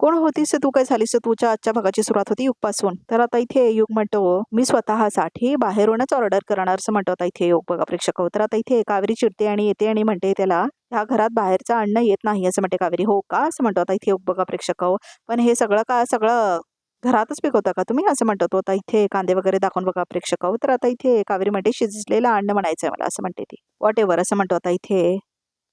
कोण होतीस तू, काय झालीस तुझ्या आजच्या भागाची सुरुवात होती युगपासून. तर आता इथे युग म्हणतो मी स्वतःसाठी बाहेरूनच ऑर्डर करणार असं म्हणतो आता इथे युग बघा प्रेक्षक हो. तर आता इथे कावेरी चिडते आणि येते आणि म्हणते त्याला ह्या घरात बाहेरचं अन्न येत नाही असं म्हणते कावेरी. हो का असं म्हणतो आता इथे युग बघा प्रेक्षक हो. पण हे सगळं घरातच पिकवता का तुम्ही असं म्हणतो तो आता इथे कांदे वगैरे दाखवून बघा प्रेक्षक हो. तर आता इथे कावेरी म्हणते शिजलेलं अन्न म्हणायचंय मला असं म्हणते ती. वॉट एव्हर असं म्हणतो आता इथे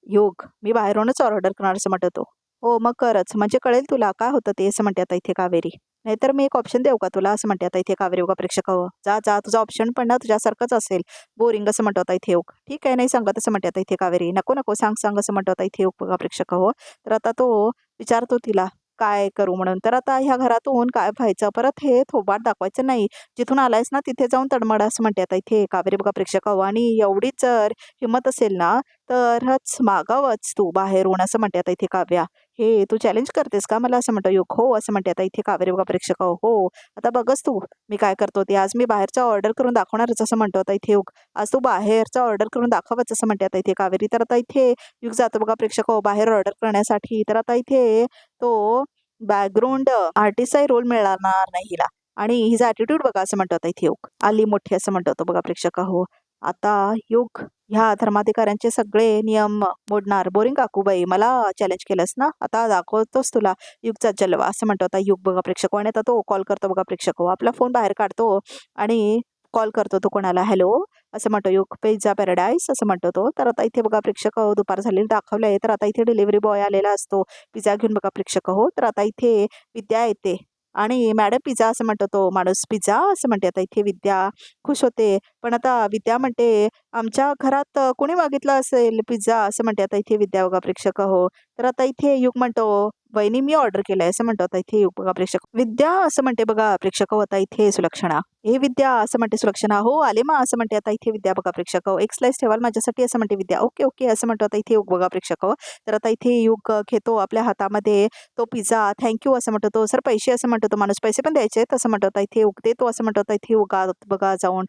योग मी बाहेरूनच ऑर्डर करणार असं म्हणतो तो. हो मग करच म्हणजे कळेल तुला काय होतं ते असं म्हणते आता इथे कावेरी. नाहीतर मी एक ऑप्शन देऊ का तुला असं म्हणते आता इथे कावेरी बघा प्रेक्षक हो. जा जा तुझा ऑप्शन पण ना तुझ्यासारखंच असेल बोरिंग असं म्हणतो आता इथे योग. ठीक आहे नाही सांगत असं म्हणते आता इथे कावेरी. नको नको सांग सांग असं म्हणतो आता इथे योग बघा प्रेक्षक हो. तर आता तो विचारतो तिला काय करू म्हणून. तर आता ह्या घरातून काय व्हायचं परत हे थोबाड दाखवायचं नाही. जिथून आलायस ना तिथे जाऊन तडमड असं म्हणते आता इथे कावेरी बघा प्रेक्षक हो. आणि एवढीच जर हिंमत असेल ना तरच मागावंच तू बाहेरून असं म्हणते आता इथे काव्या. हे तू चॅलेंज करतेस का मला असं म्हणतो युग. हो असं म्हणते आता इथे कावेरी बघा प्रेक्षक हो. आता बघच तू मी काय करतो ते. आज मी बाहेरचा ऑर्डर करून दाखवणारच असं म्हणतो आता इथे युग. आज तू बाहेरचा ऑर्डर करून दाखवच असं म्हणते आता इथे कावेरी. तर आता इथे युग जातो बघा प्रेक्षक हो बाहेर ऑर्डर करण्यासाठी. तर आता इथे तो बॅकग्राऊंड आर्टिस्टचाही रोल मिळणार नाही हिला. आणि हिचा ॲटिट्यूड बघा असं म्हणतो आता इथे योग. आली मोठी असं म्हणतो तो बघा प्रेक्षक हो. आता युग ह्या धर्माधिकाऱ्यांचे सगळे नियम मोडणार. बोरिंग काकूबाई मला चॅलेंज केलंस ना आता दाखवतोच तुला युगचा जलवा असं म्हणतो आता युग बघा प्रेक्षक. आणि आता तो कॉल करतो बघा प्रेक्षक. आपला फोन बाहेर काढतो आणि कॉल करतो तो कोणाला. हॅलो असं म्हणतो युग पिझ्झा पॅराडाईस असं म्हणतो तो. तर आता इथे बघा प्रेक्षक दुपार झालेली दाखवलंय. तर आता इथे डिलिव्हरी बॉय आलेला असतो पिझ्झा घेऊन बघा प्रेक्षक हो. तर आता इथे विद्या येते आणि मॅडम पिझ्झा असं म्हणतो तो माणूस. पिझ्झा असं म्हणते आता इथे विद्या खुश होते. पण आता विद्या म्हणते आमच्या घरात कोणी मागितलं असेल पिझ्झा असं म्हणते आता इथे विद्या बघा प्रेक्षक हो. तर आता इथे युग म्हणतो वहिनी मी ऑर्डर केलंय असं म्हणतो आता इथे युग बघा प्रेक्षक. विद्या असं म्हणते बघा प्रेक्षक हो आता इथे सुलक्षणा. हे विद्या असं म्हणते सुलक्षणा. हो आले मा असं म्हणते आता इथे विद्या बघा प्रेक्षक हो. एक स्लाइस ठेवाल माझ्यासाठी असं म्हणते विद्या. ओके ओके असं म्हणतो आता इथे युग बघा प्रेक्षक हो. तर आता इथे युग घेतो आपल्या हातामध्ये तो पिझ्झा. थँक्यू असं म्हणतो तो. सर पैसे असं म्हणतो तो माणूस. पैसे पण द्यायचे आहेत असं म्हणतो आता इथे युग. देतो असं म्हणतो आता इथे युग बघा जाऊन.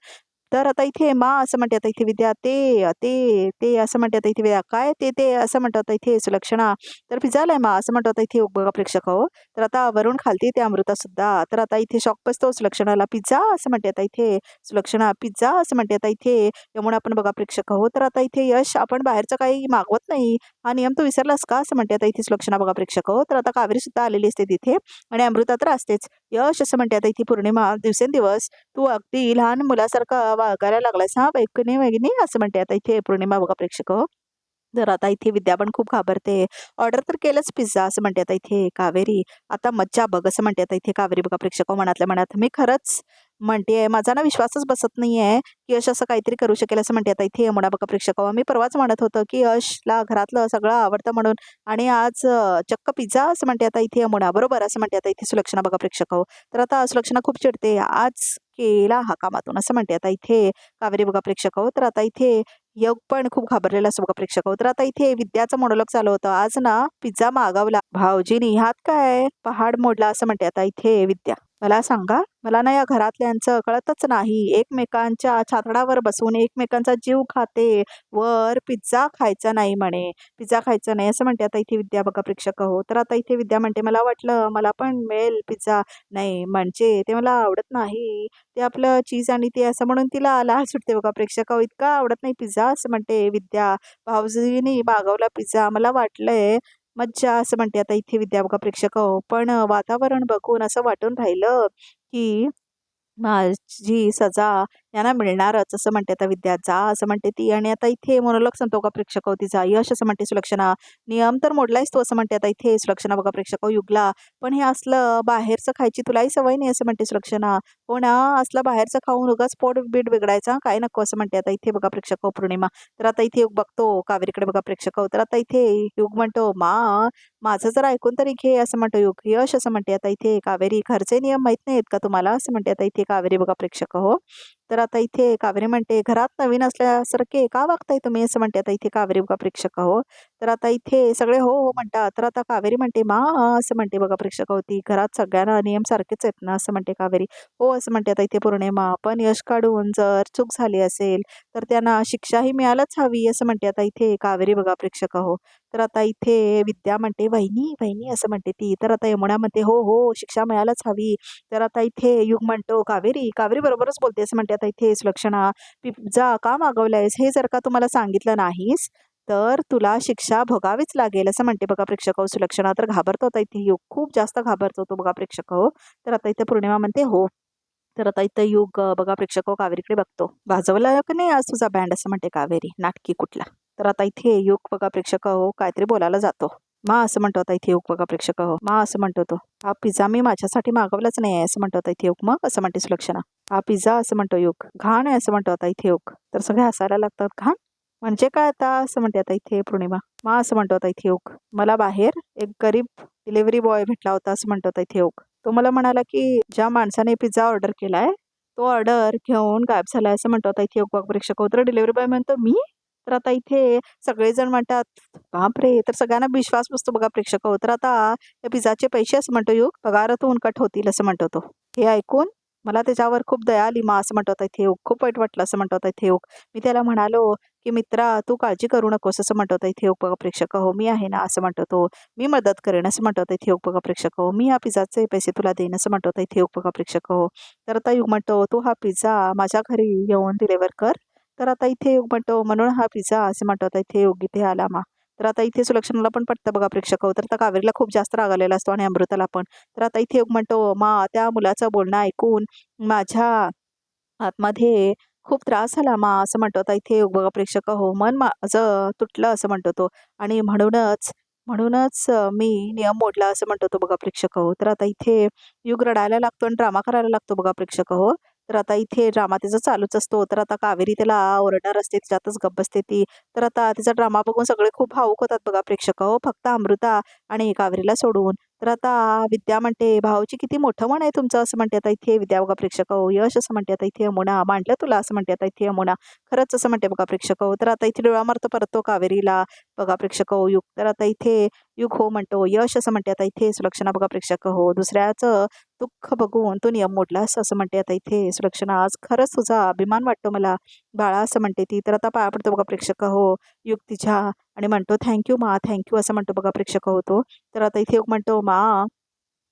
तर आता इथे मा असं म्हणते आता इथे विद्या. ते ते ते असं म्हणते आता इथे विद्या. काय ते ते असं म्हणतो आता इथे सुलक्षणा. तर पिझ्झा आलाय मा असं म्हणतो आता इथे बघा प्रेक्षक हो. तर आता वरून खालती ते अमृता सुद्धा. तर आता इथे शॉक बसतो सुलक्षणाला. पिझ्झा असं म्हणते आता इथे सुलक्षणा. पिझ्झा असं म्हणते आता इथे यमुना आपण बघा प्रेक्षक हो. तर आता इथे यश आपण बाहेरचं काही मागवत नाही हा नियम तू विसरलास का असं म्हणते आता इथे सुलक्षणा बघा प्रेक्षक हो. तर आता कावेरी सुद्धा आलेली असते तिथे आणि अमृता तर असतेच. यश असं म्हणते आता इथे पौर्णिमा दिवसेंदिवस तू अगदी लहान मुलासारखं वागायला लागलास हा वैकुणी वैगिनी असं म्हणते आता इथे पौर्णिमा बघा प्रेक्षक हो. तर आता इथे विद्या पण खूप घाबरते. ऑर्डर तर केलंच पिझ्झा असं म्हणते आता इथे कावेरी. आता मज्जा बघ असं म्हणते आता इथे कावेरी बघा प्रेक्षक मनातल्या मनात. मी खरंच म्हणतेय माझा ना विश्वासच बसत नाहीये की यश असं काहीतरी करू शकेल असं म्हणते आता इथे यमुना बघा प्रेक्षक. मी परवाच म्हणत होतं की यशला घरातलं सगळं आवडतं म्हणून आणि आज चक्क पिझ्झा असं म्हणते आता इथे यमुना. बरोबर असं म्हणते आता इथे सुलक्षणा बघा प्रेक्षक. तर आता सुलक्षणा खूप चिडते. आज केला हा कामातून असं म्हणते आता इथे कावेरी बघा प्रेक्षक. तर आता इथे योग पण खूप घाबरलेला असतो बघा प्रेक्षक. तर आता इथे विद्याचं मोनोलॉग चालू होतं. आज ना पिझ्झा मागवला भाऊजीनी ह्यात काय पहाड मोडला असं म्हणते आता इथे विद्या. मला सांगा मला ना या घरातल्यांचं कळतच नाही. एकमेकांच्या छातडावर बसून एकमेकांचा जीव खाते वर पिझ्झा खायचा नाही म्हणे. पिझ्झा खायचा नाही असं म्हणते आता इथे विद्या बघा प्रेक्षक हो. तर आता इथे विद्या म्हणते मला वाटलं मला पण मिळेल पिझ्झा. नाही म्हणजे ते मला आवडत नाही. ते आपलं चीज आणि ते असं म्हणून तिला लाळ सुटते बघा प्रेक्षक. इतका आवडत नाही पिझ्झा असं म्हणते विद्या. भाऊजींनी मागवला पिझ्झा मला वाटलंय मज्जा असं म्हणते आता इथे विद्या बघा प्रेक्षक. पण वातावरण बघून असं वाटून राहिलं की माझी सजा यांना मिळणारच असं म्हणते आता विद्या. जा असं म्हणते ती आणि आता इथे मोनोलॉग सांगतो का प्रेक्षक हो तिचा. यश असं म्हणते सुलक्षणा. नियम तर मोडलायस तू असं म्हणते आता इथे सुलक्षणा बघा प्रेक्षक युगला. पण हे असलं बाहेरचं खायची तुलाही सवय नाही असं म्हणते सुलक्षणा. हो ना असलं बाहेरचं खाऊन उगाच पोट बीट बिघडायचा काय नको असं म्हणते आता इथे बघा प्रेक्षक पौर्णिमा. तर आता इथे युग बघतो कावेरीकडे बघा प्रेक्षक. तर आता इथे युग म्हणतो माझं जर ऐकून तरी घे असं म्हणतो युग. यश असं म्हणते आता इथे कावेरी. घरचे नियम माहित नाहीत का तुम्हाला असं म्हणते आता इथे कावेरी बघा प्रेक्षक हो. तर आता इथे कावेरी म्हणते घरात नवीन असल्यासारखे का वागताय तुम्ही असं म्हणते आता इथे कावेरी बघा प्रेक्षक हो. तर आता इथे सगळे हो हो म्हणतात. तर आता कावेरी म्हणते असं म्हणते बघा प्रेक्षक होती. घरात सगळ्यांना नियम सारखेच आहेत ना असं म्हणते कावेरी. हो असं म्हणते आता इथे पौर्णिमा. पण यश काढून जर चूक झाली असेल तर त्यांना शिक्षाही मिळायलाच हवी असं म्हणते आता इथे कावेरी बघा प्रेक्षक हो. तर आता इथे विद्या म्हणते वहिनी वहिनी असं म्हणते ती. तर आता यमुना म्हणते हो हो शिक्षा मिळायलाच हवी. तर आता इथे युग म्हणतो कावेरी कावेरी बरोबरच बोलते असं म्हणते आता इथे सुलक्षणा. पिझ्झा का मागवलायस हे जर का तुम्हाला सांगितलं नाहीस तर तुला शिक्षा भोगावीच लागेल असं म्हणते बघा प्रेक्षक हो सुलक्षणा. तर घाबरतो आता इथे युग खूप जास्त घाबरतो तो बघा प्रेक्षक हो. तर आता इथे पौर्णिमा म्हणते हो. तर आता इथं युग बघा प्रेक्षक हो कावेरीकडे बघतो. वाजवला की नाही आज तुझा बँड असं म्हणते कावेरी नाटकी कुठला. तर आता इथे युग बघा प्रेक्षक हो काहीतरी बोलायला जातो. मा असं म्हणतो आता इथे युग बघा प्रेक्षक हो मा असं म्हणतो तो. हा पिझ्झा मी माझ्यासाठी मागवलाच नाही आहे असं म्हणतो आता इथे युग. मग असं म्हणते सुलक्षणा. हा पिझ्झा असं म्हणतो युग घाण आहे असं म्हणतो आता इथे युग. तर सगळे हसायला लागतात घाण म्हणजे काय आता असं म्हणते आता इथे पौर्णिमा. मा असं म्हणतो आता इथे युग. मला बाहेर एक गरीब डिलिव्हरी बॉय भेटला होता असं म्हणतो आता इथे युग. तो मला म्हणाला की ज्या माणसाने पिझ्झा ऑर्डर केलाय तो ऑर्डर घेऊन गायब झालाय असं म्हणतो आता इथे युग प्रेक्षक. तर डिलिव्हरी बॉय म्हणतो मी. तर आता इथे सगळेजण म्हणतात बापरे. तर सगळ्यांना विश्वास बसतो बघा प्रेक्षक. तर आता त्या पिझ्झाचे पैसे असं म्हणतो युग पगारातून कट होतील असं म्हणतो तो. हे ऐकून मला त्याच्यावर खूप दया आली मा असं म्हणतो आता इथे युग. खूप वाईट वाटलं असं म्हणतो आता इथे युग. मी त्याला म्हणालो की मित्रा तू काळजी करू नकोस असं म्हणतो आता इथे युग बघा प्रेक्षक हो. मी आहे ना असं म्हणतो तो. मी मदत करेन असं म्हणतो आता इथे युग बघा प्रेक्षक हो. मी ह्या पिझ्झाचे पैसे तुला देईन असं म्हणतो आता इथे युग बघा प्रेक्षक हो. तर आता युग म्हणतो तू हा पिझ्झा माझ्या घरी येऊन डिलिव्हर कर. तर आता इथे युग म्हणतो म्हणून हा पिझ्झा असं म्हणतो आता इथे युग इथे आला मा. तर आता इथे सुलक्षणाला पण पटतं बघा प्रेक्षक हो. तर आता कावेरीला खूप जास्त राग आलेला असतो आणि अमृताला पण. तर आता इथे युग म्हणतो मा त्या मुलाचं बोलणं ऐकून माझ्या आतमध्ये खूप त्रास झाला मा असं म्हणतो आता इथे युग बघा प्रेक्षक हो. मन माझं तुटलं असं म्हणतो तो. आणि म्हणूनच म्हणूनच मी नियम मोडला असं म्हणतो तो बघा प्रेक्षक हो. तर आता इथे युग रडायला लागतो आणि ड्रामा करायला लागतो बघा प्रेक्षक हो. तर आता इथे ड्रामा त्याचा चालूच असतो. तर आता कावेरी त्याला ओरडणार असते त्याच्यातच गप्प बसते ती. तर आता तिचा ड्रामा बघून सगळे खूप भावुक होतात बघा प्रेक्षक हो फक्त अमृता आणि कावेरीला सोडून. तर आता विद्या म्हणते भाऊजी किती मोठं मन आहे तुमचं असं म्हणते आता इथे विद्या बघा प्रेक्षक हो. यश असं म्हणते आता इथे यमुना मांडलं तुला असं म्हणते आता इथे यमुना. खरंच असं म्हणते बघा प्रेक्षक हो. तर आता इथे डोळा मारतो परत तो कावेरीला बघा प्रेक्षक हो युग. तर आता इथे युग हो म्हणतो यश असं म्हणते आता इथे सुलक्षणा बघा प्रेक्षक हो. दुसऱ्याचं दुःख बघून तू नियम मोडलास असं म्हणते आता इथे सुलक्षणा. आज खरंच तुझा अभिमान वाटतो मला बाळा असं म्हणते ती. तर आता पाया पडतो बघा प्रेक्षक हो युग तिच्या आणि म्हणतो थँक्यू मा थँक्यू असं म्हणतो बघा प्रेक्षक होतो. तर आता इथे युग म्हणतो मा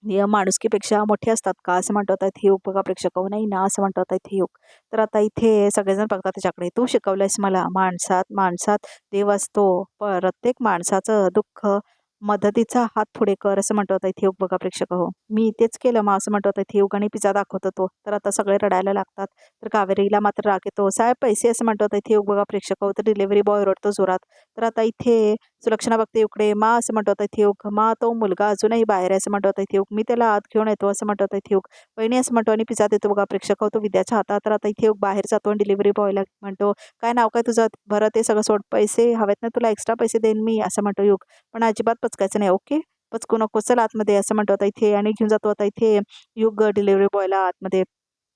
नियम माणुसकीपेक्षा मोठे असतात का असं म्हणतो आता इथे युग बघा प्रेक्षक हो. नाही ना असं म्हणतो आता इथे युग. तर आता इथे सगळेजण बघतात त्याच्याकडे. तू शिकवलंयस मला माणसात माणसात देव असतो. प्रत्येक माणसाचं दुःख मदतीचा हात पुढे कर असं म्हणतो आता इथे युग बघा प्रेक्षक हो. मी तेच केलं मग असं म्हणतो आता इथे युग आणि पिझ्झा दाखवतो तो. तर आता सगळे रडायला लागतात. तर कावेरीला मात्र राग येतो. साहेब पैसे असं म्हणतो आता इथे युग बघा प्रेक्षक हो. तर डिलिव्हरी बॉय रडतो जोरात. तर आता इथे सुलक्षणा बघते युगकडे. मा असं म्हणतो आता इथे युग. मा तो मुलगा अजूनही बाहेर आहे असं म्हणतो आता इथे युग. मी त्याला आत घेऊन येतो असं म्हणतो आता इथे युग. वहिनी असं म्हणतो आणि पिझ्झा देतो बघा प्रेक्षक हो तो विद्याच्या हातात. तर आता इथे युग बाहेर जातो आणि डिलिव्हरी बॉयला म्हणतो काय नाव काय तुझं बरं ते सगळं सोड पैसे हवेत ना तुला एक्स्ट्रा पैसे देईन मी असं म्हणतो युग. पण अजिबात पचकायचं नाही ओके. पचकू नको चल आतमध्ये असं म्हणतो आता इथे आणि घेऊन जातो आता इथे युग डिलिव्हरी बॉयला आतमध्ये.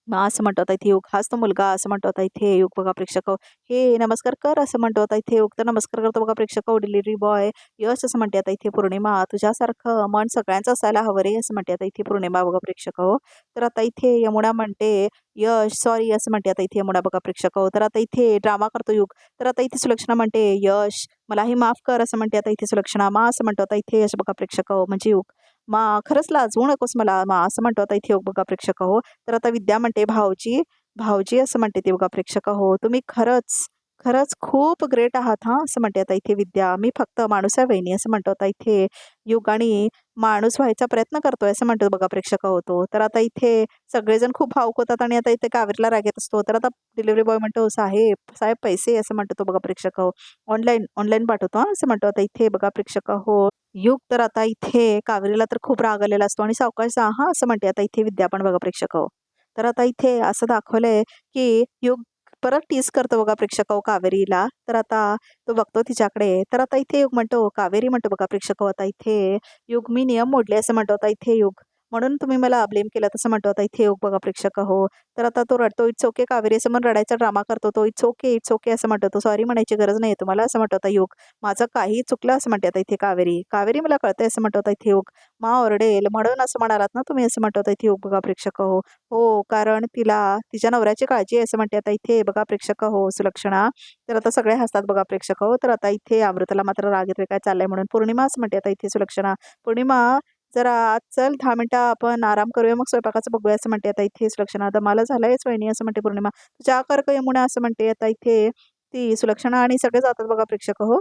मग असं म्हणतो आता इथे युग हाच तो मुलगा असं म्हणतो आता इथे युग बघा प्रेक्षक हो. हे नमस्कार कर असं म्हणतो आता इथे युग. तर नमस्कार करतो बघा प्रेक्षक हो डिलिव्हरी बॉय. यश असं म्हणते आता इथे पौर्णिमा तुझ्यासारखं मन सगळ्यांचं असायला हवं रे असं म्हणते आता इथे पौर्णिमा बघा प्रेक्षक हो. तर आता इथे यमुना म्हणते यश सॉरी असं म्हणते आता इथे यमुना बघा प्रेक्षक हो. तर आता इथे ड्रामा करतो युग. तर आता इथे सुलक्षणा म्हणते यश मलाही माफ कर असं म्हणते आता इथे सुलक्षणा. मा असं म्हणतो आता इथे यश बघा प्रेक्षक हो म्हणजे युग. मा खरंच लाजवू नकोस मला मा असं म्हणतो आता इथे युग बघा प्रेक्षक हो. तर आता विद्या म्हणते भाऊजी भाऊजी असं म्हणते ती बघा प्रेक्षक हो. तुम्ही खरंच खरंच खूप ग्रेट आहात हां असं म्हणते आता इथे विद्या. मी फक्त माणूस आहे वहिनी असं म्हणतो आता इथे युग आणि माणूस व्हायचा प्रयत्न करतोय असं म्हणतो बघा प्रेक्षक होतो. तर आता इथे सगळेजण खूप भावुक होतात आणि आता इथे कावेरीला राग येत असतो. तर आता डिलिव्हरी बॉय म्हणतो साहेब साहेब पैसे असं म्हणतो तो बघा प्रेक्षक हो. ऑनलाईन ऑनलाईन पाठवतो हां असं म्हणतो आता इथे बघा प्रेक्षक हो युग. तर आता इथे कावेरीला तर खूप राग आलेला असतो आणि सावकाश जा हां असं म्हणते आता इथे विद्या पण बघा प्रेक्षक हो. तर आता इथे असं दाखवलंय की युग परत टीस करतो बघा प्रेक्षक हो कावेरीला. तर आता तो बघतो तिच्याकडे. तर आता इथे युग म्हणतो कावेरी म्हणतो बघा प्रेक्षक हो आता इथे युग मी नियम मोडले असं म्हणतो आता इथे युग. म्हणून तुम्ही मला ब्लेम केलं तसं म्हणतो आता इथे योग बघा प्रेक्षक हो. तर आता तो रडतो, इट्स ओके कावेरी असं म्हणून रडायचा ड्रामा करतो तो. इट्स ओके असं म्हणतो तो. सॉरी म्हणायची गरज नाही तुम्हाला असं म्हणतो आता योग. माझं काही चुकलं असं म्हणते आता इथे कावेरी. कावेरी मला कळतंय असं म्हणतो आता इथे योग. मा ओरडेल म्हणून असं म्हणालात ना तुम्ही असं म्हणतो आता इथे योग बघा प्रेक्षक हो. हो कारण तिला तिच्या नवऱ्याची काळजी आहे असं म्हणते आता इथे बघा प्रेक्षक हो सुलक्षणा. तर आता सगळे हसतात बघा प्रेक्षक हो. तर आता इथे अमृताला मात्र राग येतोय काय चाललंय म्हणून. पौर्णिमा असं म्हणते आता इथे सुलक्षणा. पौर्णिमा जरा आज चल 10 मिनिटं आपण आराम करूया मग स्वयंपाकाचं बघूया असं म्हणते आता इथे सुलक्षणा. दमाला झालंय वहिनी असं म्हणते पौर्णिमा. तुझ्या कर का यमुना असं म्हणते आता इथे ती सुलक्षणा आणि सगळे जातात बघा प्रेक्षक हो.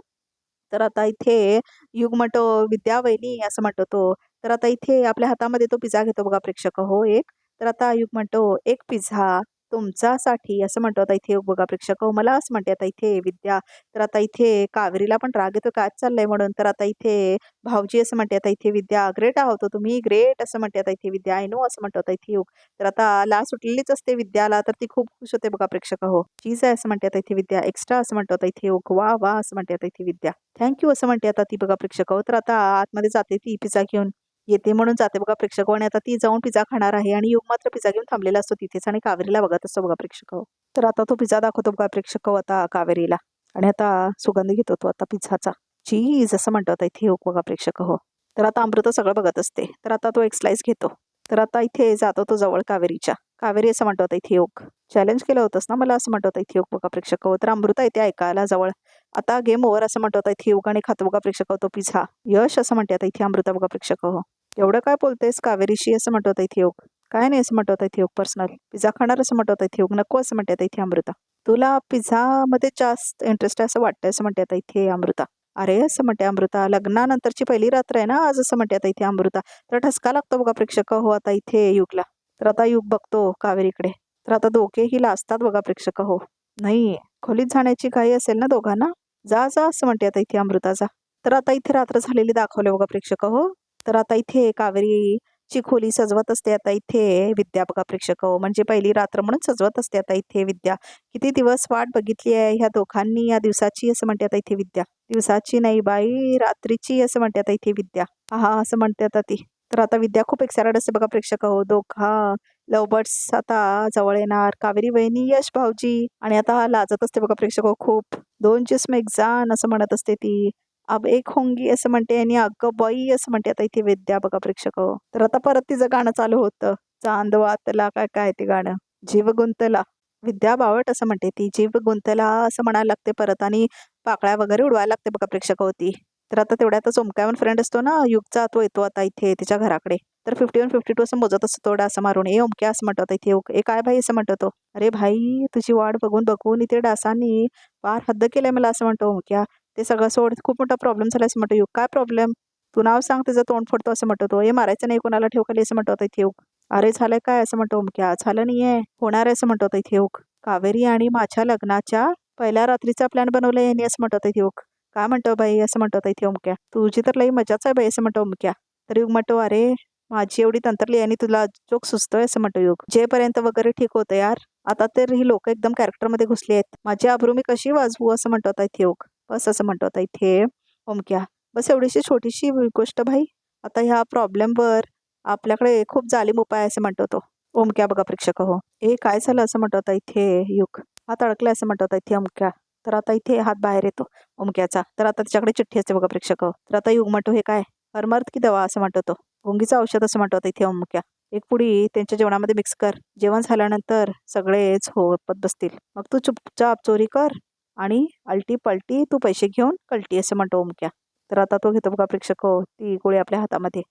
तर आता इथे युग म्हणतो विद्या वहिनी असं म्हणतो तो. तर आता इथे आपल्या हातामध्ये तो पिझ्झा घेतो बघा प्रेक्षक हो एक. तर आता युग म्हणतो एक पिझ्झा तुमच्यासाठी असं म्हणतो आता इथे युग बघा प्रेक्षक हो. मला असं म्हणते आता इथे विद्या. तर आता इथे कावेरीला पण राग येतो काय चाललंय म्हणून. तर आता इथे भाऊजी असं म्हणते आता इथे विद्या. ग्रेट आहोत तुम्ही ग्रेट असं म्हणते आता इथे विद्या. आय नो असं म्हणतो आता इथे युग. तर आता ला सुटलेलीच असते विद्याला तर ती खूप खुश होते बघा प्रेक्षक हो. चीज आहे असं म्हणते आता इथे विद्या. एक्स्ट्रा असं म्हणतो आता इथे युग. वा वा असं म्हणते आता इथे विद्या. थँक्यू असं म्हणते आता ती बघा प्रेक्षक हो. तर आता आतमध्ये जाते ती पिझ्झा घेऊन येते म्हणून जाते बघा प्रेक्षक हो. आणि आता ती जाऊन पिझ्झा खाणार आहे आणि युग मात्र पिझ्झा घेऊन थांबलेला असतो तिथेच आणि कावेरीला बघत असतो बघा प्रेक्षक हो. तर आता तो पिझ्झा दाखवतो बघा प्रेक्षक हो आता कावेरीला. आणि आता सुगंध घेतो तो आता पिझ्झाचा. चीज असं म्हणतो आता इथे योग बघा प्रेक्षक हो. तर आता अमृता सगळं बघत असते. तर आता तो एक स्लाइस घेतो. तर आता इथे जातो तो जवळ कावेरीच्या. कावेरी असं म्हणतो आता इथे योग. चॅलेंज केलं होतंस ना मला असं म्हणतो आता इथे योग बघा प्रेक्षक हो. तर अमृता येते ऐकायला जवळ. आता गेम ओव्हर असं म्हणतो आता इथे योग आणि खातो बघा प्रेक्षक हो तो पिझ्झा. यश असं म्हणते आता इथे अमृता बघा प्रेक्षक हो. एवढं काय बोलतेस कावेरीशी असं म्हणतो आता इथे योग. काय नाही असं म्हणतो आता इथे योग पर्सनल. पिझ्झा खाणार असं म्हणतो आता इथे योग. नको असं म्हणते आता इथे अमृता. तुला पिझ्झामध्ये जास्त इंटरेस्ट आहे असं वाटतंय असं म्हणते आता इथे अमृता. अरे असं म्हणते अमृता. लग्नानंतरची पहिली रात्र आहे ना आज असं म्हणते आता इथे अमृता. तर ठसका लागतो बघा प्रेक्षक हो आता इथे युगला. तर आता युग बघतो कावेरीकडे. तर आता दोघेही लाजतात बघा प्रेक्षक हो. नाही खोलीत जाण्याची घाई असेल ना दोघांना. जा जा असं म्हणते आता इथे अमृता जा. तर आता इथे रात्र झालेली दाखवले बघा प्रेक्षक हो. तर आता इथे कावेरीची खोली सजवत असते आता इथे विद्या बघा प्रेक्षक हो. म्हणजे पहिली रात्र म्हणून सजवत असते आता इथे विद्या. किती दिवस वाट बघितली आहे ह्या दोघांनी या दिवसाची असं म्हणते आता इथे विद्या. दिवसाची नाही बाई रात्रीची असं म्हणते आता इथे विद्या. हा असं म्हणते आता ती. तर आता विद्या खूप एक्सायटेड असते बघा प्रेक्षक हो. दोघा लवबर्ड्स आता जवळ येणार. कावेरी वहिनी यश भाऊजी आणि आता लाजत असते बघा प्रेक्षक हो खूप. 2 जिस्म एक जान असं म्हणत असते ती. अब एक होंगी असं म्हणते आणि अगं बाई असं म्हणते आता इथे विद्या बघा प्रेक्षक हो. तर आता परत तिचं गाणं चालू होतं. चांदवातला काय काय ते गाणं. जीव गुंतला. विद्या बावट असं म्हणते ती. जीव गुंतला असं म्हणायला लागते परत आणि पाकळ्या वगैरे उडवायला लागते बघा प्रेक्षक होती. तर आता तेवढ्यातच ओमक्यावर फ्रेंड असतो ना युगचा तो येतो आता इथे तिच्या घराकडे. तर 51-52 असं मोजत असतो तो डासा मारून. ए ओमक्या असं म्हणतो आता इथे ए काय भाई असं म्हणतो तो. अरे भाई तुझी वाट बघून बघून इथे डासांनी फार हद्द केलंय मला असं म्हणतो ओमक्या. ते सगळं सोड खूप मोठा प्रॉब्लेम झाला असं म्हणतो युग. काय प्रॉब्लेम. तू नाव सांग त्याचं तोंड फोडतो असं म्हणतो तो. हे मारायचं नाही कोणाला ठेव खाली असं म्हणतो आता इथे युग. अरे झालंय काय असं म्हणतो ओमक्या. झालं नाहीये होणार आहे असं म्हणतो आता इथे युग. कावेरी आणि माझ्या लग्नाच्या पहिल्या रात्रीचा प्लॅन बनवलाय यांनी असं म्हणतो आता इथे युग. काय म्हणतो बाई असं म्हणतो आता इथे ओमक्या. तुझी तर लई मजाच आहे बाई असं म्हणतो ओमक्या. तर युग म्हणतो अरे माझी एवढी तंत्रली आणि तुला जोक सुचतोय असं म्हणतो युग. जेपर्यंत वगैरे ठीक होतं यार. आता तर ही लोक एकदम कॅरेक्टरमध्ये घुसली आहेत. माझी आबरू मी कशी वाजवू असं म्हणतो आता इथे युग. बस असं म्हणतो आता इथे ओमक्या. बस एवढीशी छोटीशी गोष्ट भाई. आता ह्या प्रॉब्लेमवर आपल्याकडे खूप जालीम उपाय असं म्हणतो तो. ओमक्या बघा प्रेक्षक हो. ए काय झालं असं म्हणतो आता इथे युग. हात अडकलाय असं म्हणतो आता इथे ओमक्या. तर आता इथे हात बाहेर येतो ओमक्याचा. तर आता त्याच्याकडे चिठ्ठी असते बघा प्रेक्षक हो. तर आता युग म्हणतो हे काय हरमर्द की दवा असं म्हणतो तो. गुंगीचं औषध असं म्हणतो आता इथे ओमक्या. एक पुडी त्यांच्या जेवणामध्ये मिक्स कर. जेवण झाल्यानंतर सगळेच होपत बसतील. मग तू चुपचाप चोरी कर आणि अलटी पलटी तू पैसे घेऊन कलटी असं म्हणतो ओमक्या. तर आता तो घेतो बघा प्रेक्षक हो ती गोळी आपल्या हातामध्ये.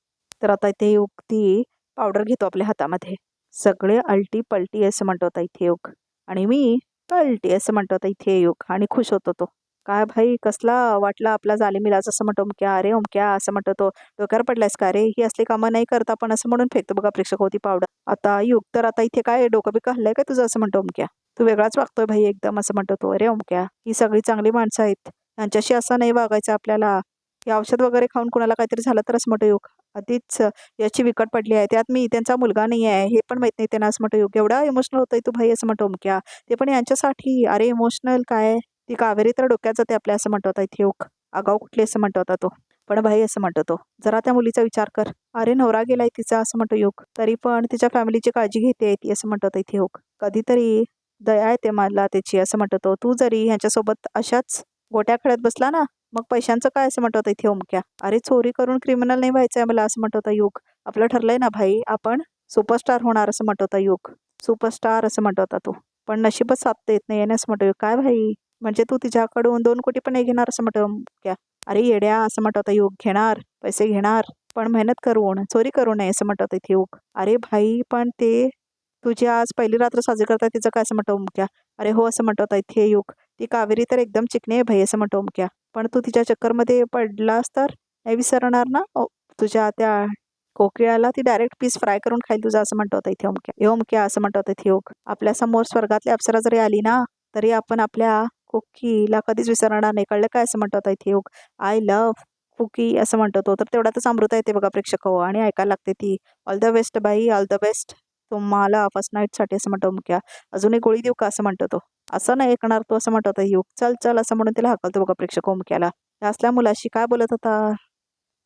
तर आता इथे युग ती पावडर घेतो आपल्या हातामध्ये. सगळे अलटी पलटी असं म्हणतो आता इथे युग. आणि मी कलटी असं म्हणतो आता इथे युग आणि खुश होतो तो. काय भाई कसला वाटला आपला जालिम इलाज असं म्हणतो ओमक्या. अरे ओमक्या असं म्हणतो तो. डोक्यावर पडलायस का रे ही असली कामं नाही करत आपण असं म्हणून फेकतो बघा प्रेक्षक होती पावडर. आता युग तर आता इथे काय डोकं बिकं हल्लंय काय तुझं असं म्हणतो ओमक्या. तू वेगळाच वागतोय भाई एकदम असं म्हणतो तो. अरे ओमक्या ही सगळी चांगली माणसं आहेत. यांच्याशी असं नाही वागायचं आपल्याला. हे औषध वगैरे खाऊन कोणाला काहीतरी झालं तर असं म्हणतो युग. आधीच याची विकट पडली आहे त्यात मी त्यांचा मुलगा नाही आहे हे पण माहित नाही त्यांना असं म्हणतो युग. एवढा इमोशनल होतोय तू भाई असं म्हणतो ओमक्या. ते पण यांच्यासाठी. अरे इमोशनल काय ती कावेरी तर डोक्यात जाते आपल्या असं म्हणतो होता इथे युग. आगाऊ कुठली असं म्हणतो होता तो. पण भाई असं म्हणतो तो, जरा त्या मुलीचा विचार कर. अरे नवरा गेलाय तिचा असं म्हणतो युग. तरी पण तिच्या फॅमिलीची काळजी घेते ती असं म्हणतो इथे युग. कधीतरी दया येते मला त्याची असं म्हणतो तो. तू जरी ह्यांच्यासोबत अशाच गोट्या खेळत बसला ना, मग पैशांचं काय असं म्हणतो इथे ओमक्या. अरे चोरी करून क्रिमिनल नाही व्हायचंय मला असं म्हणतो युग. आपलं ठरलंय ना भाई, आपण सुपरस्टार होणार असं म्हणतो युग. सुपरस्टार असं म्हणतो होता तू, पण नशीबच साथ देत नाही असं म्हणतो. काय भाई, म्हणजे तू तिच्याकडून 2 कोटी पण नाही घेणार असं म्हणतो क्या. अरे येड्या असं म्हणतो होता युग. घेणार, पैसे घेणार, पण मेहनत करून, चोरी करू नये असं म्हणतो इथे युग. अरे भाई पण ते तुझी आज पहिली रात्र साजरी करताय तिचं काय असं म्हणतो ओमक्या. अरे हो असं म्हणतो इथे युग. ती कावेरी तर एकदम चिकणी आहे भाई असं म्हणतो ओमक्या. पण तू तिच्या चक्करमध्ये पडलास तर नाही विसरणार ना. तुझ्या त्या कोकिळाला ती डायरेक्ट पीस फ्राय करून खाईल तुझा असं म्हणतो इथे ओमक्या. हे ओमक्या असं म्हणतो इथे योग. आपल्या समोर स्वर्गातली अप्सरा जरी आली ना, तरी आपण आपल्या कोकीला कधीच विसरणार नाही. कळलं काय असं म्हणतो इथे योग. आय लव्ह कुकी असं म्हणतो तो. तर तेवढ्यातच अमृता येते बघा प्रेक्षक हो, आणि ऐकायला लागते ती. ऑल द बेस्ट बाई, ऑल द बेस्ट तुम्हाला फर्स्ट नाईटसाठी असं म्हणतो ओमक्या. अजून एक गोळी देऊ का असं म्हणतो तो. असं नाही ऐकणार तो असं म्हणतो युग. चल चल असं म्हणून तिला हाकलतो बघा प्रेक्षक ओमक्याला. असल्या मुलाशी काय बोलत होता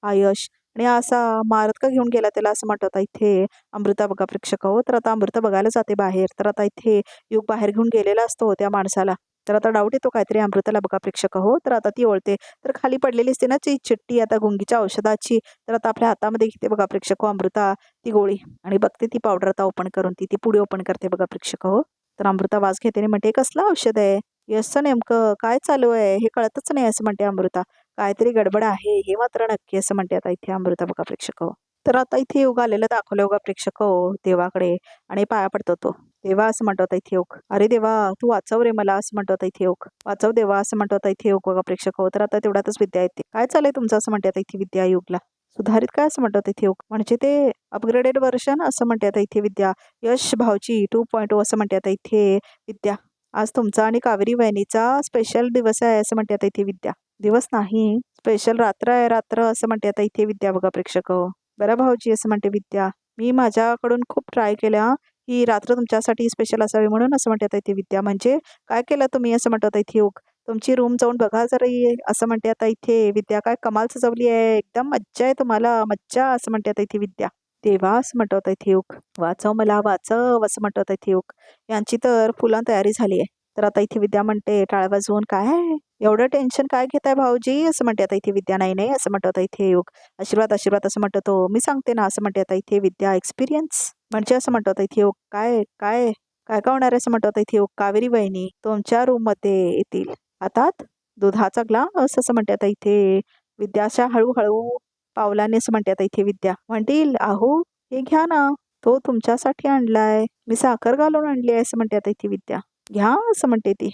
आयश, आणि असा मारत का घेऊन गेला त्याला असं म्हणत होता इथे अमृता बघा प्रेक्षक हो. तर आता अमृता बघायला जाते बाहेर. तर आता इथे युग बाहेर घेऊन गेलेला असतो त्या माणसाला. तर आता डाऊट येतो काहीतरी अमृताला बघा प्रेक्षक हो. तर आता ती ओळते. तर खाली पडलेली असते ना ती चिठ्ठी आता गुंगीच्या औषधाची. तर आता आपल्या हातामध्ये घेते बघा प्रेक्षक हो अमृता ती गोळी, आणि बघते ती पावडर आता ओपन करून ती पुढे ओपन करते बघा प्रेक्षक हो. तर अमृता वास घेते आणि म्हणते कसलं औषध आहे यशचं, नेमकं काय चालू आहे हे कळतच नाही असं म्हणते अमृता. काहीतरी गडबड आहे हे मात्र नक्की असं म्हणते आता इथे अमृता बघा प्रेक्षक हो. तर आता इथे योग आलेलं दाखवलं बघा प्रेक्षक हो देवाकडे, आणि पाया पडतो तो. देवा असं म्हणतो होता इथे योग. अरे देवा तू वाचव रे मला असं म्हणतो होता इथे योग. वाचव देवा असं म्हणतो होता इथे योग बघा प्रेक्षक हो. तर आता तेवढ्यातच विद्या येते. काय चाललंय तुमचं असं म्हणते आता इथे विद्या युगला. सुधारित काय असं म्हणतात इथे योग, म्हणजे ते अपग्रेडेड वर्जन असं म्हणते आता इथे विद्या. यश भाऊची 2.0 असं म्हणते आता इथे विद्या. आज तुमचा आणि कावेरी वहिनीचा स्पेशल दिवस आहे असं म्हणते आता इथे विद्या. दिवस नाही, स्पेशल रात्र आहे रात्र असं म्हणते आता इथे विद्या बघा प्रेक्षक हो. बरं भाऊजी असं म्हणते विद्या. मी माझ्याकडून खूप ट्राय केल्या ही रात्र तुमच्यासाठी स्पेशल असावी म्हणून असं म्हणते आता इथे विद्या. म्हणजे काय केलं तुम्ही असं म्हणतात इथे योग. तुमची रूम जाऊन बघा जरा असं म्हणते आता इथे विद्या. काय कमाल सजवली आहे, एकदम मज्जा आहे तुम्हाला मज्जा असं म्हणते आता इथे विद्या. देवा असं म्हणतात इथे योग. वाचव मला वाचव असं म्हणतात इथे योग. यांची तर फुलां तयारी झाली आहे. तर आता इथे विद्या म्हणते टाळ वाजवून, काय एवढं टेन्शन काय घेताय भाऊजी असं म्हणते आता इथे विद्या. नाही नाही असं म्हणतो आता इथे योग. आशीर्वाद आशीर्वाद असं म्हणतो तो. मी सांगते ना असं म्हणते आता इथे विद्या. एक्सपिरियन्स म्हणजे असं म्हणतो आता इथे योग. काय काय काय काय होणार आहे असं म्हणतो आता इथे योग. कावेरी वहिनी तुमच्या रूम मध्ये येतील हातात दुधाचा ग्लास असं म्हणते आता इथे विद्याच्या हळूहळू पावलाने असं म्हणते आता इथे विद्या. म्हणतील अहो हे घ्या ना, तो तुमच्यासाठी आणलाय, मी साखर घालून आणली आहे असं म्हणते आता इथे विद्या. घ्या असं म्हणते ती.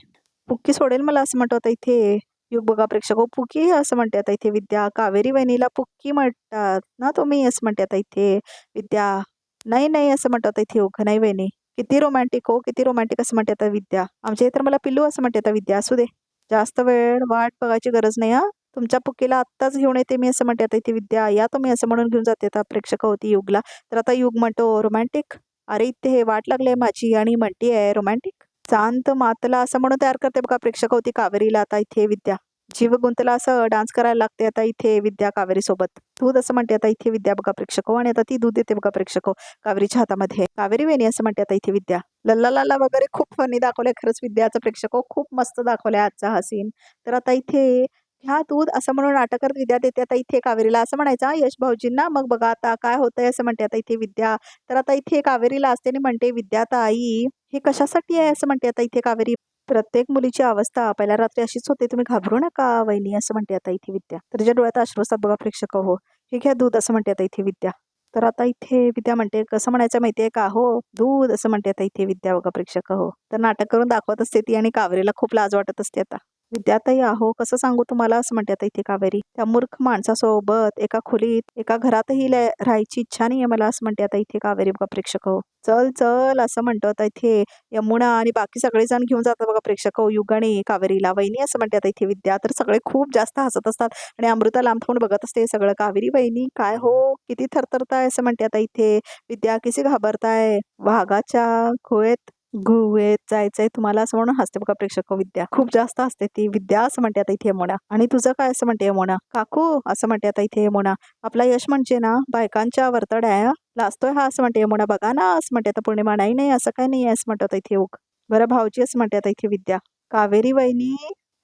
पुक्की सोडेल मला असं म्हणतो आता इथे युग बघा प्रेक्षक हो. पुक्की असं म्हणते आता इथे विद्या. कावेरी वहिनीला पुक्की म्हणतात ना तुम्ही असं म्हणते आता इथे विद्या. नाही नाही असं म्हणतो आता इथे युग. नाही वहिनी किती रोमॅन्टिक हो किती रोमॅन्टिक असं म्हणते आता विद्या. आमच्या इथे मला पिल्लू असं म्हणते आता विद्या. असू दे जास्त वेळ वाट बघायची गरज नाही हा. तुमच्या पुक्कीला आत्ताच घेऊन येते मी असं म्हणते आता इथे विद्या. या तुम्ही असं म्हणून घेऊन जाते आता प्रेक्षक होती युगला. तर आता युग म्हणतो रोमॅन्टिक. अरे इथे वाट लागली माझी आणि म्हणती आहे रोमॅन्टिक. चांत मातला असं म्हणून तयार करते बघा प्रेक्षक होती कावेरीला आता इथे विद्या. जीव गुंतला असं डान्स करायला लागते आता इथे विद्या कावेरी सोबत. दूध असं म्हणते आता इथे विद्या बघा प्रेक्षक हो. आणि आता ती दूध देते बघा प्रेक्षक हो कावेरीच्या हातामध्ये. कावेरी वेणी असं म्हणते आता इथे विद्या. लल्ला लाला वगैरे खूप फनी दाखवलंय खरंच विद्याचं प्रेक्षक हो. खूप मस्त दाखवलंय आजचा हा सीन. तर आता इथे ह्या दूध असं म्हणून नाटक करत विद्या देते आता इथे कावेरीला. असं म्हणायचं यश भाऊजींना, मग बघा आता काय होतंय असं म्हणते आता इथे विद्या. तर आता इथे कावेरीला असते आणि म्हणते विद्या ताई हे कशासाठी आहे असं म्हणते आता इथे कावेरी. प्रत्येक मुलीची अवस्था पहिल्या रात्री अशीच होते, तुम्ही घाबरू नका वहिनी असं म्हणते आता इथे विद्या. तर तिच्या डोळ्यात अश्रू असतात बघा प्रेक्षक हो. हे घ्या दूध असं म्हणते आता इथे विद्या. तर आता इथे विद्या म्हणते कसं म्हणायचं माहितीये का हो दूध असं म्हणते आता इथे विद्या बघा प्रेक्षक हो. तर नाटक करून दाखवत असते ती आणि कावेरीला खूप लाज वाटत असते आता. विद्याताई आहो कसं सांगू तुम्हाला असं म्हणते आता इथे कावेरी. त्या मूर्ख माणसासोबत एका खोलीत एका घरातही राहायची इच्छा नाहीये मला असं म्हणते आता इथे कावेरी बघा प्रेक्षक हो. चल चल असं म्हणतो आता इथे यमुना आणि बाकी सगळेजण घेऊन जातात बघा प्रेक्षक हो युग आणि कावेरीला. वहिनी असं म्हणते आता इथे विद्या. तर सगळे खूप जास्त हसत असतात आणि अमृता लांब थांबून बघत असते सगळं. कावेरी वहिनी काय हो किती थरथरताय असं म्हणते आता इथे विद्या. किसी घाबरताय वाघाच्या खोळेत गुहेत जायचंय तुम्हाला असं म्हणून हसते बघा प्रेक्षक विद्या. खूप जास्त हसते ती विद्या असं म्हणते आता इथे यमुना. आणि तुझं काय असं म्हणते यमुना. काकू असं म्हणते आता इथे यमुना. आपला यश म्हणजे ना बायकांच्या वर्तड्या लाजतोय हा असं म्हणते यमुना. बघा ना असं म्हणते आता पौर्णिमा. नाही नाही असं काय नाही असं म्हणतो आता इथे योग. बरं भाऊजी असं म्हणते आता इथे विद्या. कावेरी वहिनी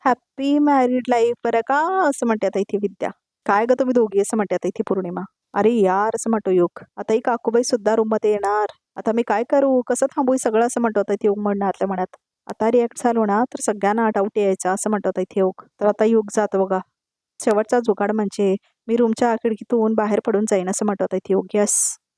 हॅप्पी मॅरिड लाईफ बरं का असं म्हणते आता इथे विद्या. काय ग तुम्ही दोघी असं म्हणते आता इथे पौर्णिमा. अरे यार असं म्हणतो योग. आता ही काकूबाई सुद्धा रूम मध्ये येणार. आता मी काय करू कसं थांबू हे सगळं असं म्हणतो आता इथे योग म्हणणं आतल्या मनात. आता रिॲक्ट झालो ना तर सगळ्यांना डाऊट यायचा असं म्हणतो आता इथे योग. तर आता योग जातो बघा. शेवटचा जुगाड म्हणजे मी रूमच्या खिडकीतून बाहेर पडून जाईन असं म्हणतो आता इथे योग. यस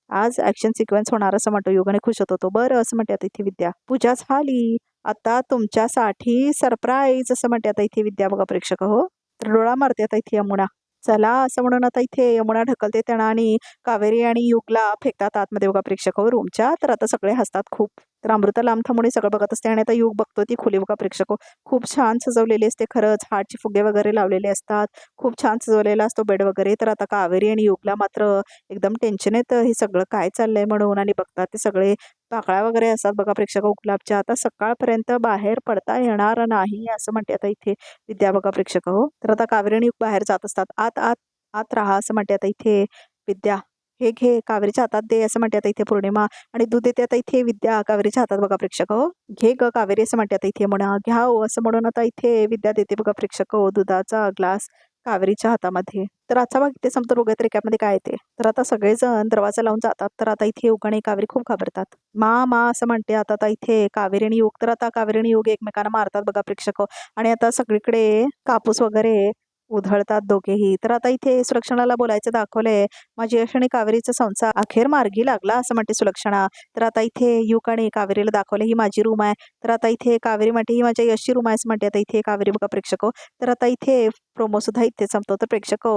आज ऍक्शन सिक्वेन्स होणार असं म्हणतो योग आणि खुश होतो. बरं असं म्हणते आता इथे विद्या. पूजा झाली आता तुमच्यासाठी सरप्राईज असं म्हणते आता इथे विद्या बघा प्रेक्षक हो. तर डोळा मारते आता इथे यमुना. चला असं म्हणून आता इथे यमुना ढकलते त्यांना आणि कावेरी आणि युगला फेकतात आतमध्ये बघा प्रेक्षक हो रूमच्या. तर आता सगळे हसतात खूप. तर अमृता लांब थांबून सगळं बघत असते आणि आता युग बघतो ती खोली बघा प्रेक्षक हो. खूप छान सजवलेली असते खरंच. हार्टचे फुगे वगैरे लावलेले असतात. खूप छान सजवलेला असतो बेड वगैरे. तर आता कावेरी आणि युगला मात्र एकदम टेन्शन येतं हे सगळं काय चाललंय म्हणून. आणि बघतात ते सगळे पाकळ्या वगैरे असतात बघा प्रेक्षक हो गुलाबच्या. आता सकाळपर्यंत बाहेर पडता येणार नाही असं म्हणते आता इथे विद्या बघा प्रेक्षक हो. तर आता कावेरी आणि युग बाहेर जात असतात. आत आत आत राहा असं म्हणते आता इथे विद्या. हे घे कावेरीच्या हातात दे असं म्हणते आता इथे पौर्णिमा. आणि दूध देते आता इथे विद्या कावेरीच्या हातात बघा प्रेक्षक हो. घे ग कावेरी असं म्हणते आता इथे म्हणा. घ्या हो असं म्हणून आता इथे विद्या देते बघा प्रेक्षक हो दुधाचा ग्लास कावेरीच्या हातामध्ये. तर आजचा भाग इथे संपतो. बघूयात रिकॅपमध्ये काय येते. तर आता सगळेजण दरवाजा लावून जातात. तर आता इथे युग आणि कावेरी खूप घाबरतात. मा असं म्हणते आता इथे कावेरी आणि युग. तर आता कावेरी आणि युग एकमेकांना मारतात बघा प्रेक्षक. आणि आता सगळीकडे कापूस वगैरे उधळतात दोघेही. तर आता इथे सुलक्षणाला बोलायचं दाखवलंय. माझी यश आणि कावेरीचा संसार अखेर मार्गी लागला असं म्हणते सुलक्षणा. तर आता इथे युग आणि कावेरीला दाखवलं ही माझी रूम आहे. तर आता इथे कावेरी म्हणते ही माझ्या यशची रूम आहे असं म्हणते आता इथे कावेरी बघा प्रेक्षक. तर आता इथे प्रोमो सुद्धा इथे संपतो. तर प्रेक्षक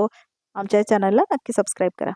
आमच्या चॅनलला नक्की सबस्क्राईब करा.